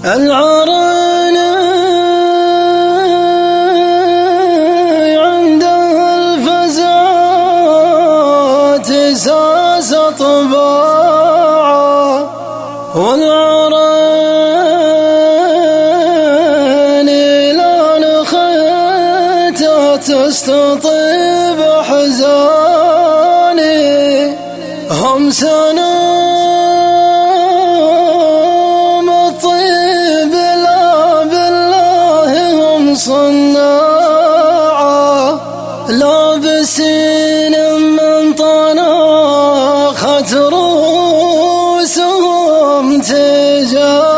العراني عنده الفزعات ساس طباعه، والعراني لا نخيته تستطيب حزاني. هم سنام الطيب لا بالله هم صناعه، لابسين من طناخة رؤوسهم تجاني.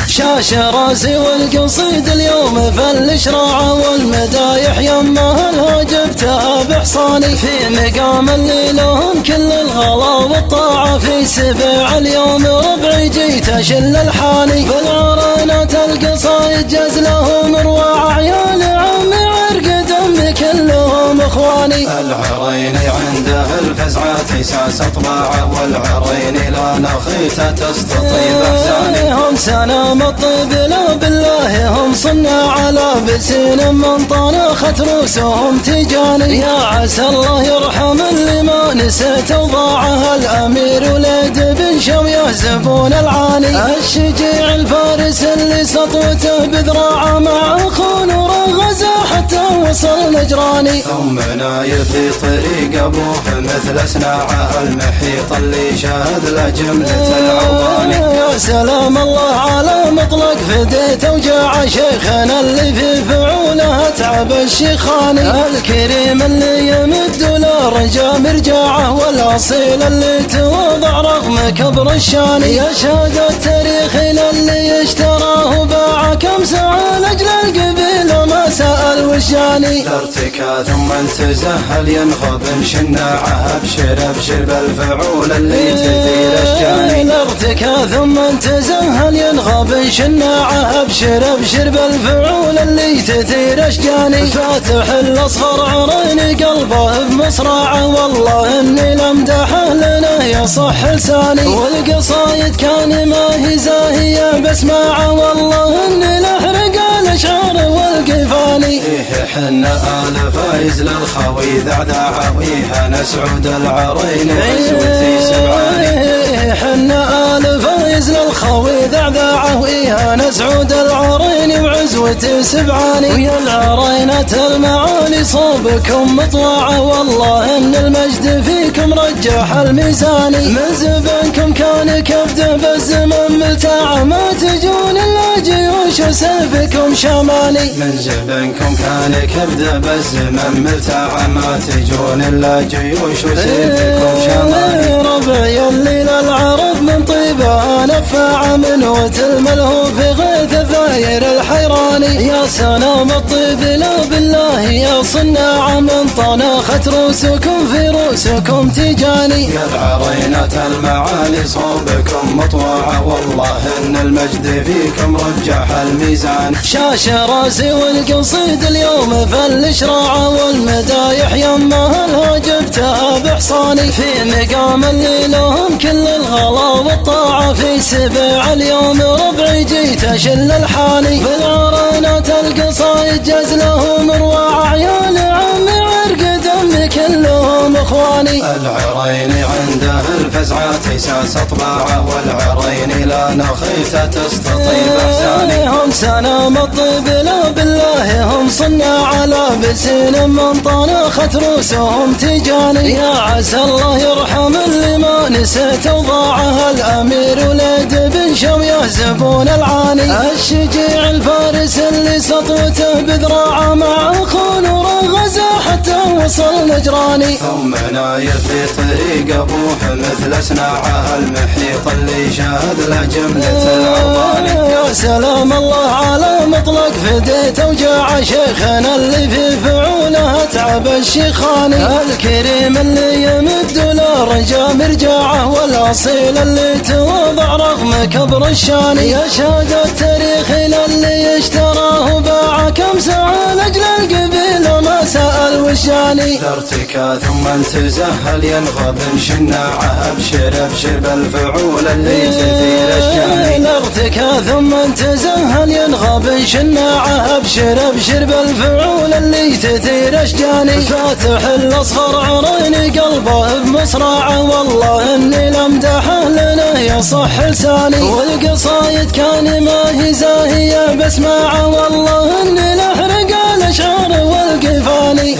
شاش راسي والقصيد اليوم فالشراعة، والمدايح يمها الهاجبتها بحصاني. في مقام اللي لهم كل الغلا والطاعة، في سبع اليوم ربعي جيت اشل الحاني. بالعرانات القصايد جاز لهم رواع، عيال عمي عرق دم كلهم اخواني. العريني عنده الفزعات ساس طباعه، والعريني لا نخيته تستطيب احزاني. هم سنام الطيب لا بالله هم صناعه، لابسين من طناخة رؤوسهم تجاني. يا عسى الله يرحم اللي ما نسيت وضاعه، الامير وليد بن شويه زبون العاني. الشجيع الفارس اللي سطوته بذراعه، مع اخو نور غزا حتى وصل نجراني. ثم نايف في طريق ابوه مثل صناعه، المحيط اللي شاهد له جمله العواني. يا سلام الله على مطلق فديت وجاع شيخنا اللي في فعوله اتعب الشيخاني. الكريم اللي يمد له رجا مرجاعه، والاصيل اللي تواضع رغم كبر الشاني. يشهد التاريخ للي اشتراه باع، كم سعى لاجل القبيله ما سأل وشاني. الارتكاء ثم تزهل ينخب شناعه، ابشر ابشر بالفعول اللي تثير اشجاني. الارتكاء ثم تزهل ينخب شناعه، ابشر ابشر بالفعول اللي تثير اشجاني. فاتح الاصغر عريني قلبه بمصراعه، والله اني لمدحه لنا يصح لساني. والقصايد كان ما هي زاهيه بسماعه، والله اني لاحرق الاشعار والقفاني. فيه حنا آل فايز للخوي ذعذاعه، ويها نسعود العريني وعزوتي سبعاني. حنا آل فايز للخوي ذعذاعه، ويها نسعود العريني وعزوتي سبعاني. ويا العرينة المعالي صوبكم مطوعه، والله ان المجد فيكم رجح الميزاني. من زبنكم كان كبده بالزمن ملتاعه، ما تجون الا جيوش سيفكم شماني. من زبنكم كان كبده بالزمن مرتاعه، ما تجون الا جيوش وسيفكم شماني. ربعي اللي للعرب من طيبه نفاعه، من وت الملهوف غيث ثاير الحيراني. يا سلام الطيب لا بالله يا صناعه، من طناخة رؤوسكم في رؤوسكم تجاني. يا العرينة المعالي صوبكم مطوعه، والله ان المجد فيكم رجح الميزان. شاش راسي والقصيد اليوم فالشراعه، والمدايح يمها الهاجبتها بحصاني. في مقام اللي لهم كل الغلا والطاعه، في سبع اليوم ربعي جيت اشل الحاني. بالعرانات القصايد جاز لهم رواع، عيال عمي عرق دم كلهم اخواني. العريني عنده الفزعات ساس طباعه، والعريني لا نخيته تستطيب احزاني. هم سنام الطيب لا بالله هم صناعه، لابسين من طناخة رؤوسهم تجاني. يا عسى الله يرحم اللي ما نسيت وضاعه، الامير وليد بن شويه زبون العاني. الشجيع الفارس اللي سطوته بذراعه، مع اخو نور غزا حتى وصل نجراني. ثم نايف في طريق ابوه مثل صناعه، المحيط اللي شاهد له جمله العواني. يا سلام الله على مطلق فديت وجاع شيخنا اللي في فعوله اتعب الشيخاني. الكريم اللي يمد له رجا مرجاعه، والاصيل اللي تواضع رغم كبر الشاني. يشهد التاريخ للي اشتراه باع، كم سعى لاجل القبيله ما سأل وش الاشجاني. الارتكاء ثم تزهل ينغب شناعه، ابشر ابشر بالفعول اللي تثير اشجاني. الارتكاء ثم تزهل ينغب شناعه، ابشر ابشر بالفعول اللي تثير اشجاني. فاتح الاصغر عريني قلبه بمصراعه، والله اني لمدحه لنا يصح لساني. والقصايد كان ما هي زاهيه بسماعه، والله اني لاحرق الاشعار والقفاني.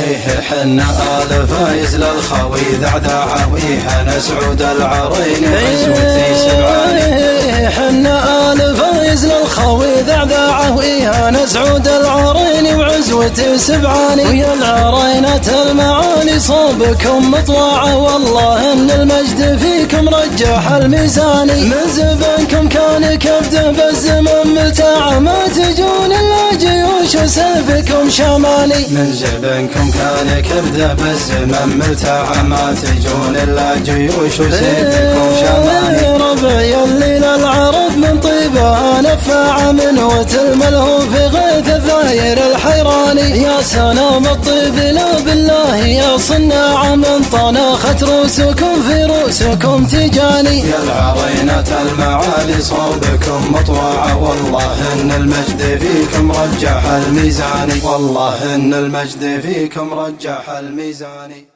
حنا آل فايز للخوي ذعذاعه، ويها نسعود العرين وعزوتي سبعاني. حنا آل فايز للخوي ذعذاعه، ويها نسعود العرين وعزوتي سبعاني. ويا العرينة المعالي صوبكم مطوعه، والله ان المجد فيكم رجح الميزاني. من زبنكم كان كبده بالزمن ملتاعه، ما تجون الا جيوش وسيفكم شماني. من زبنكم كان كبده بالزمن ملتاعه، ما تجون الا جيوش وسيفكم شماني. ربعي الليل العرب من طيبها نفاعه، من وتلمله في غيث الذاير الحيراني. يا سلام الطيب لا بالله يا صناعه، من طناخت روسكم في روسكم تجاني. يا العرينة المعالي صوبكم مطوعه، والله ان المجد فيكم رجح الميزاني. والله ان المجد فيكم رجح الميزاني.